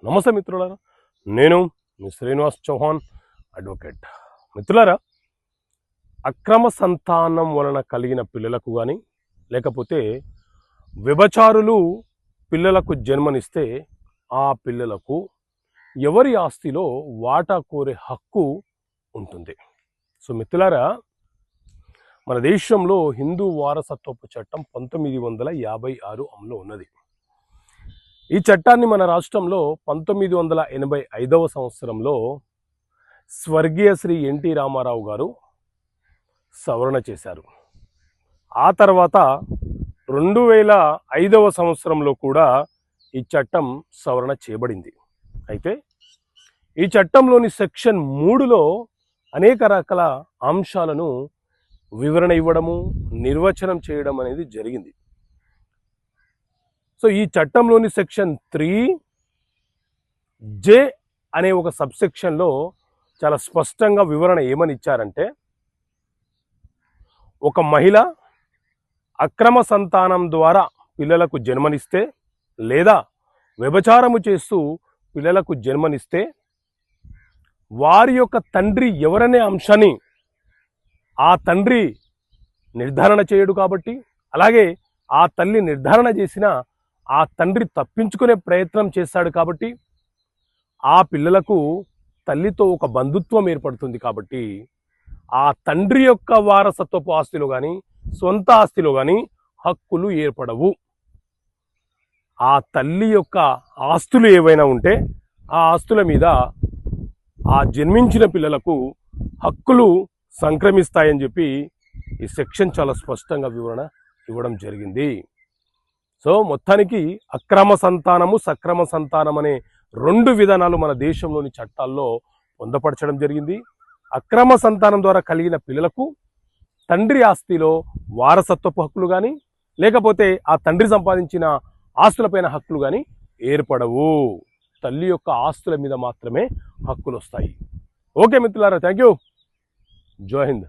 నమస్తే మిత్రులారా, నేను మీ శ్రీనివాస్ చౌహాన్ అడ్వకేట్. మిత్రులారా, అక్రమ సంతానం వలన కలిగిన పిల్లలకు కానీ లేకపోతే వ్యభిచారులు పిల్లలకు జన్మనిస్తే ఆ పిల్లలకు ఎవరి ఆస్తిలో వాటా కోరే హక్కు ఉంటుంది. సో మిత్రులారా, మన దేశంలో హిందూ వారసత్వపు చట్టం 1956 అమలు ఉన్నది. ఈ చట్టాన్ని మన రాష్ట్రంలో 1985వ సంవత్సరంలో స్వర్గీయ శ్రీ ఎన్టీ రామారావు గారు సవరణ చేశారు. ఆ తర్వాత 2005వ సంవత్సరంలో కూడా ఈ చట్టం సవరణ చేయబడింది. అయితే ఈ చట్టంలోని సెక్షన్ 3లో అనేక రకాల అంశాలను వివరణ ఇవ్వడము, నిర్వచనం చేయడం అనేది జరిగింది. సో ఈ చట్టంలోని సెక్షన్ 3J అనే ఒక సబ్సెక్షన్లో చాలా స్పష్టంగా వివరణ ఏమని ఇచ్చారంటే, ఒక మహిళ అక్రమ సంతానం ద్వారా పిల్లలకు జన్మనిస్తే లేదా వ్యభిచారము చేస్తూ పిల్లలకు జన్మనిస్తే వారి యొక్క తండ్రి ఎవరనే అంశాన్ని ఆ తండ్రి నిర్ధారణ చేయడు కాబట్టి, అలాగే ఆ తల్లి నిర్ధారణ చేసిన ఆ తండ్రి తప్పించుకునే ప్రయత్నం చేస్తాడు కాబట్టి ఆ పిల్లలకు తల్లితో ఒక బంధుత్వం ఏర్పడుతుంది. కాబట్టి ఆ తండ్రి యొక్క వారసత్వపు ఆస్తిలో కానీ సొంత ఆస్తిలో కానీ హక్కులు ఏర్పడవు. ఆ తల్లి యొక్క ఆస్తులు ఏవైనా ఉంటే ఆ ఆస్తుల మీద ఆ జన్మించిన పిల్లలకు హక్కులు సంక్రమిస్తాయని చెప్పి ఈ సెక్షన్ చాలా స్పష్టంగా వివరణ ఇవ్వడం జరిగింది. సో మొత్తానికి అక్రమ సంతానము, సక్రమ సంతానం అనే 2 విధానాలు మన దేశంలోని చట్టాల్లో పొందపరచడం జరిగింది. అక్రమ సంతానం ద్వారా కలిగిన పిల్లలకు తండ్రి ఆస్తిలో వారసత్వపు హక్కులు కానీ లేకపోతే ఆ తండ్రి సంపాదించిన ఆస్తులపైన హక్కులు కానీ ఏర్పడవు. తల్లి యొక్క ఆస్తుల మీద మాత్రమే హక్కులు వస్తాయి. ఓకే మిత్రులారా, థ్యాంక్ యూ. జై హింద్.